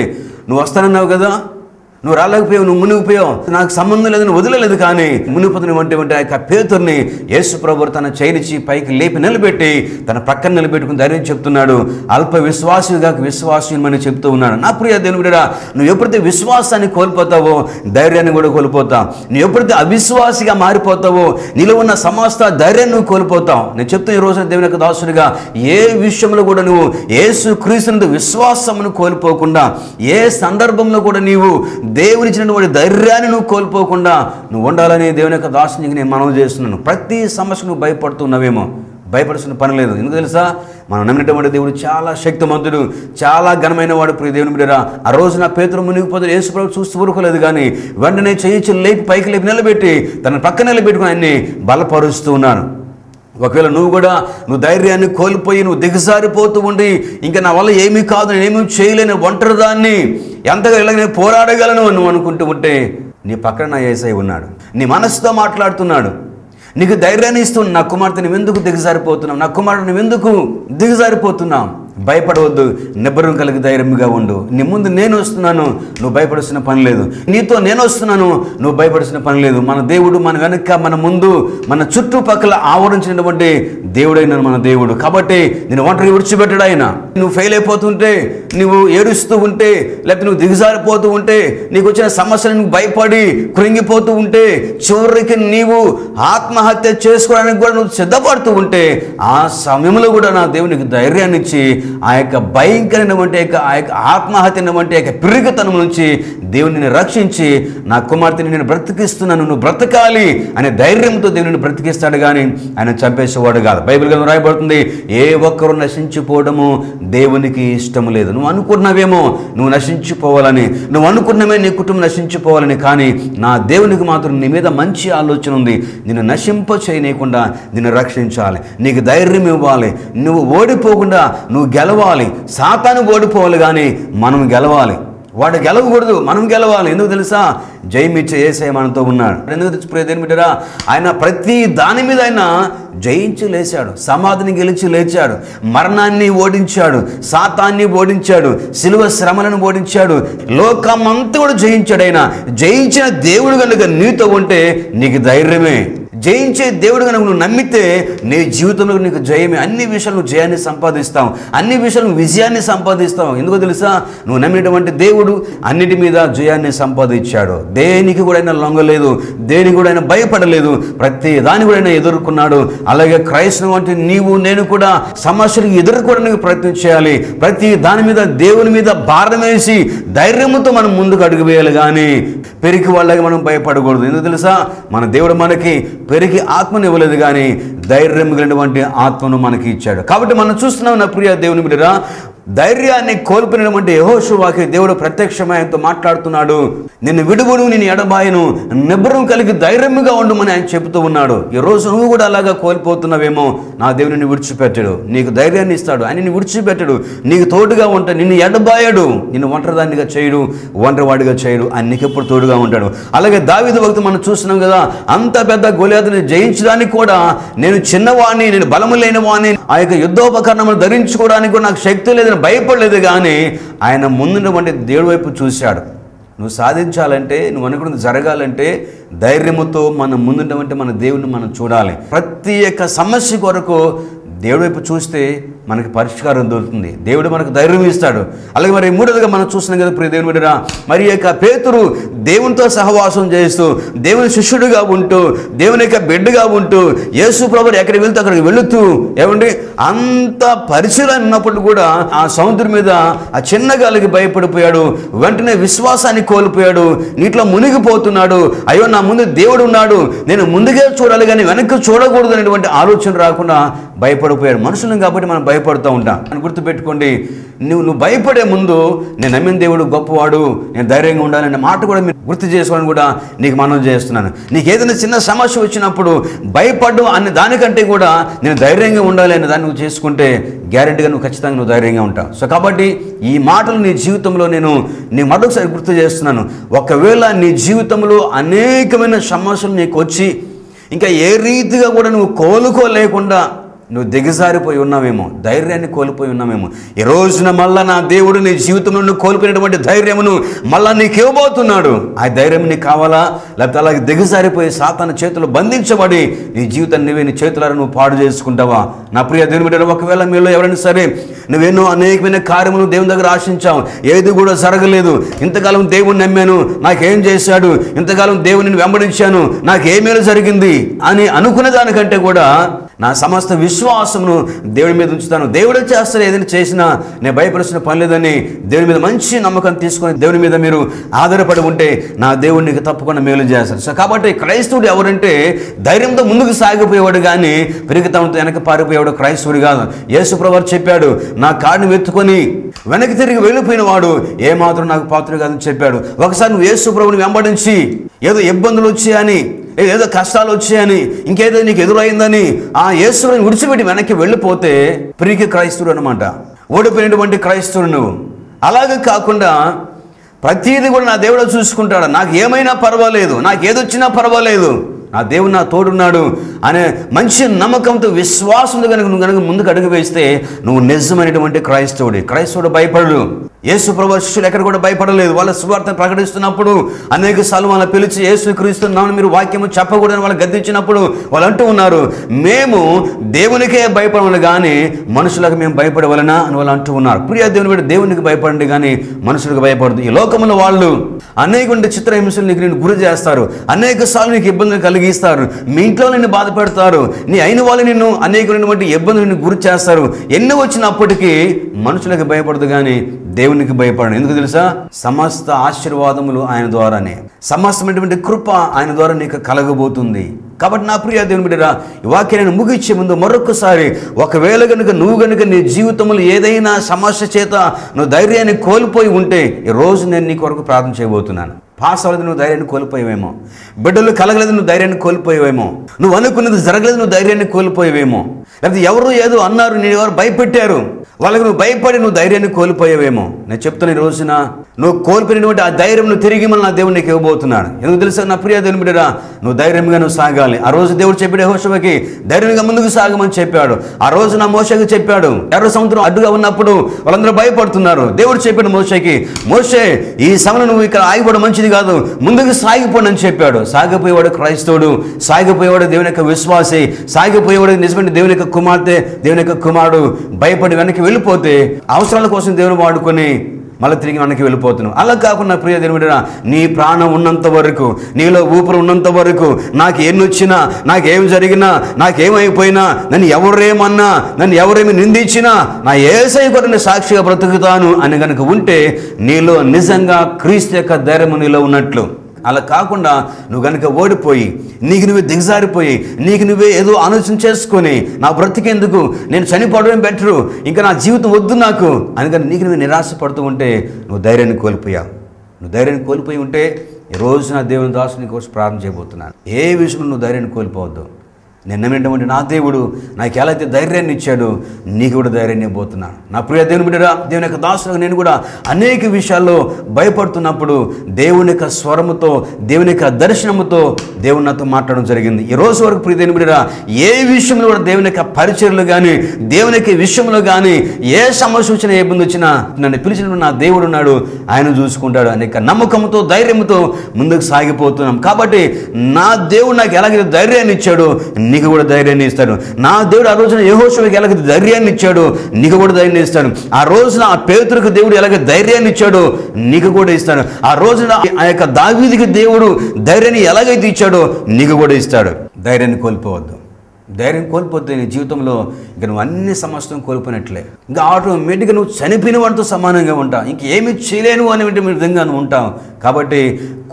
నువ్వు వస్తానన్నావు కదా, నువ్వు రాలేకపోయావు, నువ్వు మునిగిపోయావు, నాకు సంబంధం లేదని వదిలేదు. కానీ మునిగిపోతున్నటువంటి ఆ యొక్క పేతుర్ని యేసు ప్రభువు తన చేయినిచ్చి పైకి లేపి నిలబెట్టి తన పక్కన నిలబెట్టుకుని ధైర్యం చెప్తున్నాడు. అల్ప విశ్వాసిగా విశ్వాసమని చెప్తూ ఉన్నాడు. నా ప్రియ దేవుని బిడ్డరా, నువ్వు ఎప్పుడైతే విశ్వాసాన్ని కోల్పోతావో ధైర్యాన్ని కూడా కోల్పోతావు. నువ్వు ఎప్పుడైతే అవిశ్వాసిగా మారిపోతావో నీలో ఉన్న సమస్త ధైర్యాన్ని నువ్వు కోల్పోతావు. నేను చెప్తున్న ఈ రోజున దేవుని యొక్క దాసుడిగా ఏ విషయంలో కూడా నువ్వు యేసు క్రీస్తునందు విశ్వాసమును కోల్పోకుండా, ఏ సందర్భంలో కూడా నీవు దేవుని ఇచ్చినటువంటి ధైర్యాన్ని నువ్వు కోల్పోకుండా నువ్వు ఉండాలని దేవుని యొక్క దాసునికి నేను మనవి చేస్తున్నాను. ప్రతి సమస్యకు నువ్వు భయపడుతున్నావేమో, భయపడాల్సిన పని లేదు. ఎందుకు తెలుసా, మనం నమ్మినటువంటి దేవుడు చాలా శక్తిమంతుడు, చాలా ఘనమైన వాడు. ప్రియ దేవుని బిడ్డరా, ఆ రోజు నా పేతురు మునిగిపోతే యేసు ప్రభువు చూస్తూ ఊరుకోలేదు, కానీ వెంటనే చేయించి లేపి పైకి లేపి నిలబెట్టి తన పక్కన నిలబెట్టుకుని ఆయన్ని బలపరుస్తూ ఉన్నాను. ఒకవేళ నువ్వు ధైర్యాన్ని కోల్పోయి నువ్వు దిగజారిపోతూ ఉండి ఇంకా నా వల్ల ఏమీ కాదు, నేనేమీ చేయలేని ఒంటరి దాన్ని ఎంతగా ఇలా నేను పోరాడగలను నువ్వు అనుకుంటూ ఉంటే నీ పక్కన నా యేసయ్య ఉన్నాడు, నీ మనసుతో మాట్లాడుతున్నాడు, నీకు ధైర్యాన్ని ఇస్తున్నాడు. నా కుమార్తె నువ్వెందుకు దిగజారిపోతున్నావు, నా కుమారుడు నువ్వెందుకు దిగజారిపోతున్నావు, భయపడవద్దు, నిబ్బరం కలిగి ధైర్యంగా ఉండు. నీ ముందు నేను వస్తున్నాను, నువ్వు భయపడాల్సిన పని లేదు. నీతో నేను వస్తున్నాను, నువ్వు భయపడాల్సిన పని లేదు. మన దేవుడు మన వెనక, మన ముందు, మన చుట్టుపక్కల ఆవరించినటువంటి దేవుడైన మన దేవుడు. కాబట్టి నేను ఒంటరి విడిచిపెట్టాడు ఆయన. నువ్వు ఫెయిల్ అయిపోతుంటే, నువ్వు ఏడుస్తూ ఉంటే, లేకపోతే నువ్వు దిగజారిపోతూ ఉంటే, నీకు వచ్చిన సమస్యలు నువ్వు భయపడి కృంగిపోతూ ఉంటే, చివరికి నీవు ఆత్మహత్య చేసుకోవడానికి కూడా నువ్వు సిద్ధపడుతూ ఉంటే, ఆ సమయంలో కూడా నా దేవునికి ధైర్యాన్ని ఇచ్చి ఆ యొక్క భయంకరమైనటువంటి ఆ యొక్క ఆత్మహత్య వంటి యొక్క పిరిగితనం నుంచి దేవుని రక్షించి నా కుమార్తెని నేను బ్రతికిస్తున్నాను, నువ్వు బ్రతకాలి అనే ధైర్యంతో దేవుని బ్రతికిస్తాడు, కానీ ఆయన చంపేసేవాడు కాదు. బైబిల్ గ్రంథంలో రాయబడుతుంది, ఏ ఒక్కరు నశించిపోవడము దేవునికి ఇష్టం లేదు. నువ్వు అనుకున్నావేమో నువ్వు నశించిపోవాలని, నువ్వు అనుకున్నవే నీ కుటుంబం నశించిపోవాలని, కానీ నా దేవునికి మాత్రం నీ మీద మంచి ఆలోచన ఉంది. నిన్ను నశింప చేయనీయకుండా నిన్ను రక్షించాలి, నీకు ధైర్యం ఇవ్వాలి, నువ్వు ఓడిపోకుండా నువ్వు గెలవాలి. సాతాను ఓడిపోవాలి, కానీ మనం గెలవాలి. వాడు గెలవకూడదు, మనం గెలవాలి. ఎందుకు తెలుసా? జయమిచ్చే యేసయ్య మనతో ఉన్నాడు. ఎందుకు ప్రియదేవుని బిడ్డలారా, ఆయన ప్రతి దాని మీద ఆయన జయించి లేచాడు, సమాధిని గెలిచి లేచాడు, మరణాన్ని ఓడించాడు, సాతాన్ని ఓడించాడు, శిలువ శ్రమలను ఓడించాడు, లోకమంతా కూడా జయించాడు. ఆయన జయించిన దేవుడు కనుక నీతో ఉంటే నీకు ధైర్యమే. జయించే దేవుడు కనుక నువ్వు నమ్మితే నీ జీవితంలో నీకు జయమే. అన్ని విషయాలు నువ్వు జయాన్ని సంపాదిస్తావు, అన్ని విషయాలు విజయాన్ని సంపాదిస్తావు. ఎందుకో తెలుసా? నువ్వు నమ్మినటువంటి దేవుడు అన్నిటి మీద జయాన్ని సంపాదించాడు. దేనికి కూడా ఆయన లొంగలేదు, దేనికి కూడా ఆయన భయపడలేదు, ప్రతి దాన్ని కూడా ఆయన ఎదుర్కొన్నాడు. అలాగే క్రైస్తవం అంటే నీవు నేను కూడా సమస్యలు ఎదుర్కోవడానికి ప్రయత్నం చేయాలి. ప్రతి దాని మీద దేవుని మీద భారం వేసి ధైర్యంతో మనం ముందుకు అడుగు వేయాలి, కానీ పెరికి వాళ్ళకి మనం భయపడకూడదు. ఎందుకు తెలుసా? మన దేవుడు మనకి పెరిగి ఆత్మను ఇవ్వలేదు, కానీ ధైర్యం కలిగినటువంటి ఆత్మను మనకి ఇచ్చాడు. కాబట్టి మనం చూస్తున్నాం నా ప్రియ దేవుని బిడ్డలారా, ధైర్యాన్ని కోల్పోయినటువంటి యెహోషువాకి దేవుడు ప్రత్యక్షమై ఆయనతో మాట్లాడుతున్నాడు. నిన్ను విడుగును, నేను ఎడబాయను, నిబ్బరం కలిగి ధైర్యంగా ఉండమని ఆయన చెబుతూ ఉన్నాడు. ఈ రోజు నువ్వు కూడా అలాగా కోల్పోతున్నావేమో. నా దేవుడు నిన్ను విడిచిపెట్టడు, నీకు ధైర్యాన్ని ఇస్తాడు. ఆయన నిన్ను విడిచిపెట్టడు, నీకు తోడుగా ఉంటాడు, నిన్ను ఎడబాయడు, నిన్ను ఒంటరిదానిగా చేయడు, ఒంటరివాడిగా చేయడు, ఆయన నీకు ఎప్పుడు తోడుగా ఉంటాడు. అలాగే దావీదు భక్తుడు మనం చూస్తున్నాం కదా, అంత పెద్ద గొలియాతుని జయించడానికి కూడా నేను చిన్నవాణ్ణి, నేను బలము లేని వాణ్ణి, ఆ యొక్క యుద్ధోపకరణములు ధరించుకోవడానికి కూడా నాకు శక్తి లేదు, భయపడలేదు, కానీ ఆయన ముందున్నటువంటి దేవుడి వైపు చూశాడు. నువ్వు సాధించాలంటే, నువ్వు అనుకున్నది జరగాలంటే ధైర్యముతో మన ముందున్నటువంటి మన దేవుడిని మనం చూడాలి. ప్రతి ఒక్క సమస్య కొరకు దేవుడి వైపు చూస్తే మనకి పరిష్కారం దొరుకుతుంది, దేవుడు మనకు ధైర్యం ఇస్తాడు. అలాగే మరి మూడోదిగా మనం చూస్తున్నాం కదా ప్రియ దేవుని బిడ్డలారా, మరి యొక్క పేతురు దేవునితో సహవాసం చేస్తూ, దేవుని శిష్యుడిగా ఉంటూ, దేవుని యొక్క బిడ్డగా ఉంటూ, యేసు ప్రభువు ఎక్కడికి వెళ్తే అక్కడికి వెళుతూ, ఏమండి అంత పరిచయం ఉన్నప్పుడు కూడా ఆ సముద్రం మీద ఆ చిన్న గాలికి భయపడిపోయాడు, వెంటనే విశ్వాసాన్ని కోల్పోయాడు, నీటిలో మునిగిపోతున్నాడు. అయ్యో నా ముందు దేవుడు ఉన్నాడు, నేను ముందుగా చూడాలి కానీ వెనక్కి చూడకూడదు అనేటువంటి ఆలోచన రాకుండా భయపడిపోయాడు. మనుషులను కాబట్టి మనం భయపడుతూ ఉంటాం అని గుర్తుపెట్టుకోండి. నువ్వు భయపడే ముందు నేను నమ్మిన దేవుడు గొప్పవాడు, నేను ధైర్యంగా ఉండాలనే మాట కూడా మీరు గుర్తు చేసుకోవాలని కూడా నీకు మనం చేస్తున్నాను. నీకు ఏదైనా చిన్న సమస్య వచ్చినప్పుడు భయపడ్డం అనే దానికంటే కూడా నేను ధైర్యంగా ఉండాలి అనే దాన్ని నువ్వు చేసుకుంటే గ్యారెంటీగా నువ్వు ఖచ్చితంగా నువ్వు ధైర్యంగా ఉంటావు. సో కాబట్టి ఈ మాటలు నీ జీవితంలో నేను మరొకసారి గుర్తు చేస్తున్నాను. ఒకవేళ నీ జీవితంలో అనేకమైన సమస్యలు నీకు వచ్చి ఇంకా ఏ రీతిగా కూడా నువ్వు కోలుకోలేకుండా నువ్వు దిగజారిపోయి ఉన్నావేమో, ధైర్యాన్ని కోల్పోయి ఉన్నావేమో, ఈ రోజున మళ్ళా నా దేవుడు నీ జీవితంలో నువ్వు కోల్పోయినటువంటి ధైర్యమును మళ్ళా నీకు ఇవ్వబోతున్నాడు. ఆ ధైర్యం నీకు కావాలా? లేకపోతే అలాగే దిగజారిపోయి సాతాను చేతులు బంధించబడి నీ జీవితాన్ని నువ్వే నీ చేతులారా నువ్వు పాడు చేసుకుంటావా? నా ప్రియ దేవుని బిడ్డలారా, ఒకవేళ మీలో ఎవరైనా సరే నువ్వెన్నో అనేకమైన కార్యములు దేవుని దగ్గర ఆశించావు, ఏది కూడా జరగలేదు, ఇంతకాలం దేవుని నమ్మాను, నాకేం చేశాడు, ఇంతకాలం దేవుని వెంబడించాను, నాకేమేలు జరిగింది అని అనుకునే దానికంటే కూడా నా సమస్త విశ్వాసమును దేవుడి మీద ఉంచుతాను, దేవుడే చేస్తాను, ఏదైనా చేసినా నేను భయపడాల్సిన పని లేదని దేవుని మీద మంచి నమ్మకం తీసుకొని దేవుని మీద మీరు ఆధారపడి ఉంటే నా దేవుడు నీకు తప్పకుండా మేలు చేస్తాడు. సో కాబట్టి క్రైస్తవుడు ఎవరంటే ధైర్యంతో ముందుకు సాగిపోయేవాడు, కానీ పెరుగుతాంతో వెనక పారిపోయేవాడు క్రైస్తవుడు కాదు. యేసు ప్రభువు చెప్పాడు, నా కాడిని వెతుకొని వెనక్కి తిరిగి వెళ్ళిపోయిన వాడు ఏమాత్రం నాకు పాత్ర కాదని చెప్పాడు. ఒకసారి నువ్వు యేసు ప్రభువుని వెంబడించి ఏదో ఇబ్బందులు వచ్చాయని, ఏదో కష్టాలు వచ్చాయని, ఇంకేదో నీకు ఎదురైందని ఆ యేసుని విడిచిపెట్టి వెనక్కి వెళ్ళిపోతే ప్రీకి క్రైస్తవుడు అనమాట, ఓడిపోయినటువంటి క్రైస్తవుడు నువ్వు. అలాగే కాకుండా ప్రతిదీ కూడా నా దేవుడు చూసుకుంటాడు, నాకు ఏమైనా పర్వాలేదు, నాకు ఏదొచ్చినా పర్వాలేదు, నా దేవుడు నా తోడున్నాడు అనే మంచి నమ్మకంతో విశ్వాసంతో కనుక నువ్వు కనుక ముందుకు అడుగు వేస్తే నువ్వు నిజమైనటువంటి క్రైస్తవుడు. క్రైస్తవుడు భయపడడు. యేసు ప్రభువు శిష్యులు ఎక్కడ కూడా భయపడలేదు. వాళ్ళ సువార్తను ప్రకటిస్తున్నప్పుడు అనేక సార్లు వాళ్ళని పిలిచి యేసు క్రీస్తు నామమున మీరు వాక్యము చెప్పకూడదని వాళ్ళు గద్దించినప్పుడు వాళ్ళు అంటూ ఉన్నారు, మేము దేవునికే భయపడవాలి కానీ మనుషులకు మేము భయపడవలనా అని వాళ్ళు అంటూ ఉన్నారు. ప్రియ దేవుని బిడ్డ, దేవునికి భయపడండి కానీ మనుషులకు భయపడదు. ఈ లోకంలో వాళ్ళు అనేక చిత్రహింసలు నీకు నేను గురి చేస్తారు, అనేక సార్లు నీకు ఇబ్బందులు కలిగిస్తారు, మీ ఇంట్లో నిన్ను బాధ పెడతారు, నీ అయిన వాళ్ళు నిన్ను అనేకమైనటువంటి ఇబ్బందులు నిన్ను గురి చేస్తారు. ఎన్ని వచ్చినప్పటికీ మనుషులకు భయపడదు కానీ దేవునికి భయపడను. ఎందుకు తెలుసా? సమస్త ఆశీర్వాదములు ఆయన ద్వారానే, సమస్తమైనటువంటి కృప ఆయన ద్వారా నీకు కలగబోతుంది. కాబట్టి నా ప్రియ దేవుని బిడ్డరా, ఈ వాక్యాన్ని ముగించే ముందు మరొకసారి, ఒకవేళ కనుక నువ్వు కనుక నీ జీవితంలో ఏదైనా సమస్య చేత నువ్వు ధైర్యాన్ని కోల్పోయి ఉంటే ఈ రోజు నేను నీ కొరకు ప్రార్థన చేయబోతున్నాను. పాస్ అవ్వలేదు, నువ్వు ధైర్యాన్ని కోల్పోయేవేమో. బిడ్డలు కలగలేదు, నువ్వు ధైర్యాన్ని కోల్పోయేవేమో. నువ్వు అనుకున్నది జరగలేదు, నువ్వు ధైర్యాన్ని కోల్పోయేవేమో. లేకపోతే ఎవరు ఏదో అన్నారు, నేను ఎవరు భయపెట్టారు, వాళ్ళకి నువ్వు భయపడి నువ్వు ధైర్యాన్ని కోల్పోయేవేమో. నేను చెప్తున్న ఈ రోజున నువ్వు కోల్పోయినటువంటి ఆ ధైర్యం నువ్వు తిరిగి మళ్ళీ నా దేవుడు నీకు ఇవ్వబోతున్నాడు. ఎందుకు తెలుసా నా ప్రియ దేవుని బిడ్డరా, నువ్వు ధైర్యంగా నువ్వు సాగాలి. ఆ రోజు దేవుడు చెప్పాడు యెహోషువకి ధైర్యంగా ముందుకు సాగమని చెప్పాడు. ఆ రోజు నా మోషేకి చెప్పాడు. ఎర్ర సముద్రం అడ్డుగా ఉన్నప్పుడు వాళ్ళందరూ భయపడుతున్నారు. దేవుడు చెప్పాడు మోషేకి, మోషే ఈ సమయంలో నువ్వు ఇక్కడ ఆగిపోవడం మంచిది కాదు, ముందుకు సాగిపోండి అని చెప్పాడు. సాగిపోయేవాడు క్రైస్తవుడు, సాగిపోయేవాడు దేవుని యొక్క విశ్వాసి, సాగిపోయేవాడు నిజమైన దేవుని యొక్క కుమార్తె, దేవుని యొక్క కుమారుడు. భయపడి వెనక్కి వెళ్ళిపోతే అవసరాల కోసం దేవుని వాడుకొని మళ్ళీ తిరిగి వెనక్కి వెళ్ళిపోతున్నావు. అలా కాకుండా ప్రియ దేవుడు, నీ ప్రాణం ఉన్నంత వరకు, నీలో ఊపిరి ఉన్నంత వరకు, నాకు ఎన్ని వచ్చినా, నాకేం జరిగినా, నాకేమైపోయినా, నన్ను ఎవరేమన్నా, నన్ను ఎవరేమి నిందించినా నా యేసయ్య కొరకు సాక్షిగా బ్రతుకుతాను అని కనుక ఉంటే నీలో నిజంగా క్రీస్తు యొక్క ధైర్యము నీలో ఉన్నట్లు. అలా కాకుండా నువ్వు కనుక ఓడిపోయి, నీకు నువ్వే దిగజారిపోయి, నీకు నువ్వే ఏదో ఆలోచన చేసుకొని నా బ్రతికేందుకు, నేను చనిపోవడమే బెటరు, ఇంకా నా జీవితం వద్దు నాకు అని కానీ నీకు నువ్వు నిరాశపడుతూ ఉంటే నువ్వు ధైర్యాన్ని కోల్పోయావు. నువ్వు ధైర్యాన్ని కోల్పోయి ఉంటే ఈ రోజు నా దేవుని దాసుని కోసం ప్రార్థన చేయబోతున్నాను. ఏ విషయంలో నువ్వు ధైర్యాన్ని కోల్పోవద్దు. నేను నమ్మినటువంటి నా దేవుడు నాకు ఎలా అయితే ధైర్యాన్ని ఇచ్చాడో నీకు కూడా ధైర్యాన్ని ఇవ్వబోతున్నాను. నా ప్రియ దేవుని బిడ్డరా, దేవుని యొక్క దాసులకు నేను కూడా అనేక విషయాల్లో భయపడుతున్నప్పుడు దేవుని యొక్క స్వరముతో, దేవుని యొక్క దర్శనముతో దేవుని నాతో మాట్లాడడం జరిగింది. ఈ రోజు వరకు ప్రియ దేవుని బిడ్డరా, ఏ విషయంలో కూడా దేవుని యొక్క పరిచర్లు కానీ, దేవుని యొక్క విషయంలో కానీ ఏ సమస్య వచ్చినా, ఏ ఇబ్బంది వచ్చినా నన్ను పిలిచిన నా దేవుడు ఉన్నాడు, ఆయన చూసుకుంటాడు అనేక నమ్మకంతో, ధైర్యంతో ముందుకు సాగిపోతున్నాం. కాబట్టి నా దేవుడు నాకు ఎలాగైతే ధైర్యాన్ని ఇచ్చాడో నీకు కూడా ధైర్యాన్ని ఇస్తాడు. నా దేవుడు ఆ రోజున యెహోషువకి ఎలాగైతే ధైర్యాన్ని ఇచ్చాడో నీకు కూడా ధైర్యాన్ని ఇస్తాడు. ఆ రోజున ఆ పేతురుకు దేవుడు ఎలాగైతే ధైర్యాన్ని ఇచ్చాడో నీకు కూడా ఇస్తాడు. ఆ రోజున ఆ యొక్క దావీదుకి దేవుడు ధైర్యాన్ని ఎలాగైతే ఇచ్చాడో నీకు కూడా ఇస్తాడు. ధైర్యాన్ని కోల్పోవద్దు. ధైర్యం కోల్పోతే నీ జీవితంలో ఇంకా నువ్వు అన్ని సమస్యలను కోల్పోయినట్లే. ఇంకా ఆటోమేటిక్గా నువ్వు చనిపోయిన వాటితో సమానంగా ఉంటావు. ఇంకేమీ చేయలేను అనే విధంగా నువ్వు ఉంటావు. కాబట్టి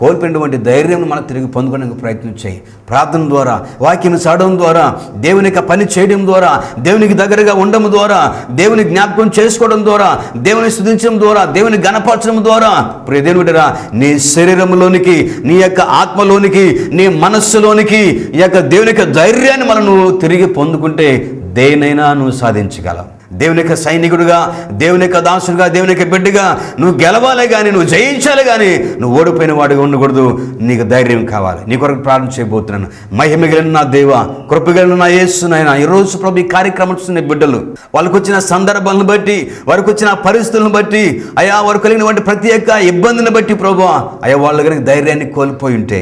కోల్పోయినటువంటి ధైర్యం మనం తిరిగి పొందుకోవడానికి ప్రయత్నం చేయి. ప్రార్థన ద్వారా, వాక్యం చదవడం ద్వారా, దేవుని యొక్క పని చేయడం ద్వారా, దేవునికి దగ్గరగా ఉండడం ద్వారా, దేవుని జ్ఞాపకం చేసుకోవడం ద్వారా, దేవుని స్తుతించడం ద్వారా, దేవుని గణపరచడం ద్వారా ప్రియ దేవుడిరా, నీ శరీరంలోనికి, నీ యొక్క ఆత్మలోనికి, నీ మనస్సులోనికి ఈ యొక్క దేవుని యొక్క ధైర్యాన్ని మనం నువ్వు తిరిగి పొందుకుంటే దేనైనా నువ్వు సాధించగలవు. దేవుని యొక్క సైనికుడుగా, దేవుని యొక్క దాసుడుగా, దేవుని యొక్క బిడ్డగా నువ్వు గెలవాలి కానీ, నువ్వు జయించాలి కానీ నువ్వు ఓడిపోయిన వాడిగా ఉండకూడదు. నీకు ధైర్యం కావాలి. నీ కొరకు ప్రార్థన చేయబోతున్నాను. మహిమగలిగిన నా దేవ, కృపగలిగిన నా యేసునైనా ఈరోజు ప్రభు ఈ కార్యక్రమం చూస్తున్న బిడ్డలు, వాళ్ళకు వచ్చిన సందర్భాలను బట్టి, వారికి వచ్చిన పరిస్థితులను బట్టి, అయా వారు కలిగినటువంటి ప్రతి ఒక్క ఇబ్బందిని బట్టి ప్రభు, అయా వాళ్ళ కనుక ధైర్యాన్ని కోల్పోయి ఉంటే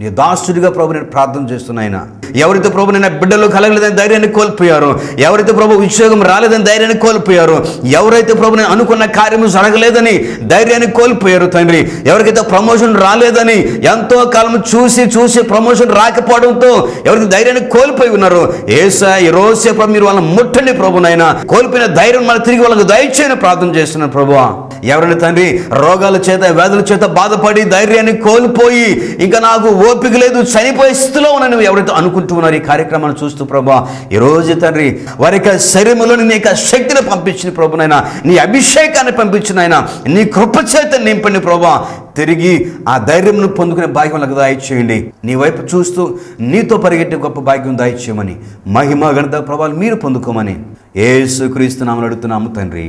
నీ దాసుడిగా ప్రభు నేను ప్రార్థన చేస్తున్నాయినా, ఎవరైతే ప్రభు నేను బిడ్డలు కలగలేదని ధైర్యాన్ని కోల్పోయారో, ఎవరైతే ప్రభు ఉద్యోగం రాలేదని ధైర్యాన్ని కోల్పోయారో, ఎవరైతే ప్రభు నేను అనుకున్న కార్యము జరగలేదని ధైర్యాన్ని కోల్పోయారు తండ్రి, ఎవరికైతే ప్రమోషన్ రాలేదని ఎంతో కాలం చూసి ప్రమోషన్ రాకపోవడంతో ఎవరికి ధైర్యాన్ని కోల్పోయి ఉన్నారో, యేసయ్యా ఈ రోజే ప్రభు మీరు వాళ్ళని ముట్టండి ప్రభునైనా. కోల్పోయిన ధైర్యం మళ్ళీ తిరిగి వాళ్ళకి దయచేయని ప్రార్థన చేస్తున్నాను ప్రభువా. ఎవరైనా తండ్రి రోగాల చేత, వ్యాధుల చేత బాధపడి ధైర్యాన్ని కోల్పోయి ఇంకా నాకు ఓపిక లేదు, చనిపోయే స్థితిలో ఉన్నాను ఎవరైతే అనుకుంటున్నారు ఈ కార్యక్రమాన్ని చూస్తూ ప్రభా, ఈ రోజు తండ్రి వారి యొక్క శరీరంలోని నీ యొక్క శక్తిని పంపించిన ప్రభునైనా, నీ అభిషేకాన్ని పంపించినైనా, నీ కృప చేత నింపండి ప్రభా. తిరిగి ఆ ధైర్యంను పొందుకునే భాగ్యం నాకు దయచేయండి. నీ వైపు చూస్తూ నీతో పరిగెట్టే గొప్ప భాగ్యం దయచేయమని, మహిమ ఘనత ప్రభావాలు మీరు పొందుకోమని యేసుక్రీస్తు నామమున అడుగుతున్నాము తండ్రి.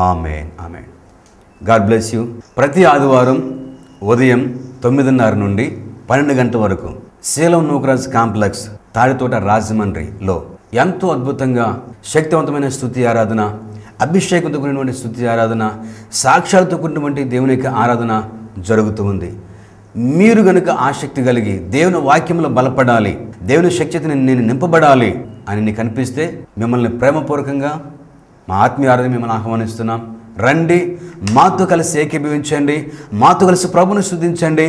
ఆమేన్, ఆమేన్. God bless you. ప్రతి ఆదివారం ఉదయం 9:30 నుండి 12 గంటల వరకు శీలం నూకరాజ్ కాంప్లెక్స్, తాడితోట, రాజమండ్రిలో ఎంతో అద్భుతంగా శక్తివంతమైన స్తుతి ఆరాధన, అభిషేకంతో కూడినటువంటి స్తుతి ఆరాధన, సాక్షాత్తో కూడినటువంటి దేవుని యొక్క ఆరాధన జరుగుతూ ఉంది. మీరు గనుక ఆసక్తి కలిగి దేవుని వాక్యంలో బలపడాలి, దేవుని శక్తిని నేను నింపబడాలి అని నీకు అనిపిస్తే మిమ్మల్ని ప్రేమపూర్వకంగా మా ఆత్మీయ ఆరాధన మిమ్మల్ని ఆహ్వానిస్తున్నాం. రండి, మాతో కలిసి ఏకీభవించండి, మాతో కలిసి ప్రభుని స్తుతించండి,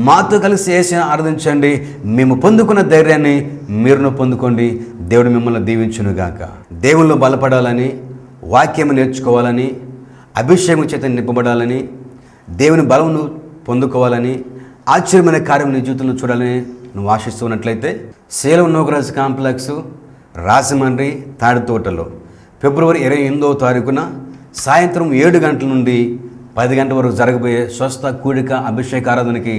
మాతో కలిసి యేసుని ఆరాధించండి. మేము పొందుకున్న ధైర్యాన్ని మీరును పొందుకోండి. దేవుడు మిమ్మల్ని దీవించునుగాక. దేవుల్లో బలపడాలని, వాక్యం నేర్చుకోవాలని, అభిషేకం చేత నింపబడాలని, దేవుని బలమును పొందుకోవాలని, ఆశ్చర్యమైన కార్యం నీ జీవితంలో చూడాలని నువ్వు ఆశిస్తున్నట్లయితే శీలం నూకరాజ్ కాంప్లెక్స్, రాజమండ్రి, తాడితోటలో ఫిబ్రవరి 28వ తారీఖున సాయంత్రం 7 గంటల నుండి 10 గంటల వరకు జరగబోయే స్వస్థ కూడిక అభిషేక ఆరాధనకి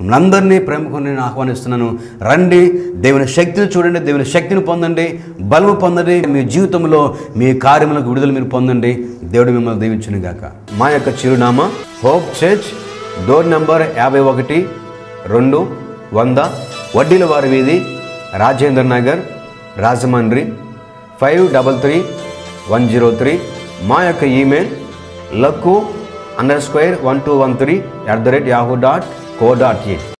మనందరినీ ప్రేమకు నేను ఆహ్వానిస్తున్నాను. రండి, దేవుని శక్తిని చూడండి, దేవుని శక్తిని పొందండి, బలము పొందండి. మీ జీవితంలో మీ కార్యములకు విడుదల మీరు పొందండి. దేవుడు మిమ్మల్ని దీవించును గాక. మా యొక్క చిరునామా హోప్ చర్చ్, డోర్ నంబర్ 51-200 వడ్డీల వారి వీధి, రాజేంద్ర నగర్, రాజమండ్రి 533103. మా యొక్క ఈమెయిల్ lakku_1213@yahoo.co.in.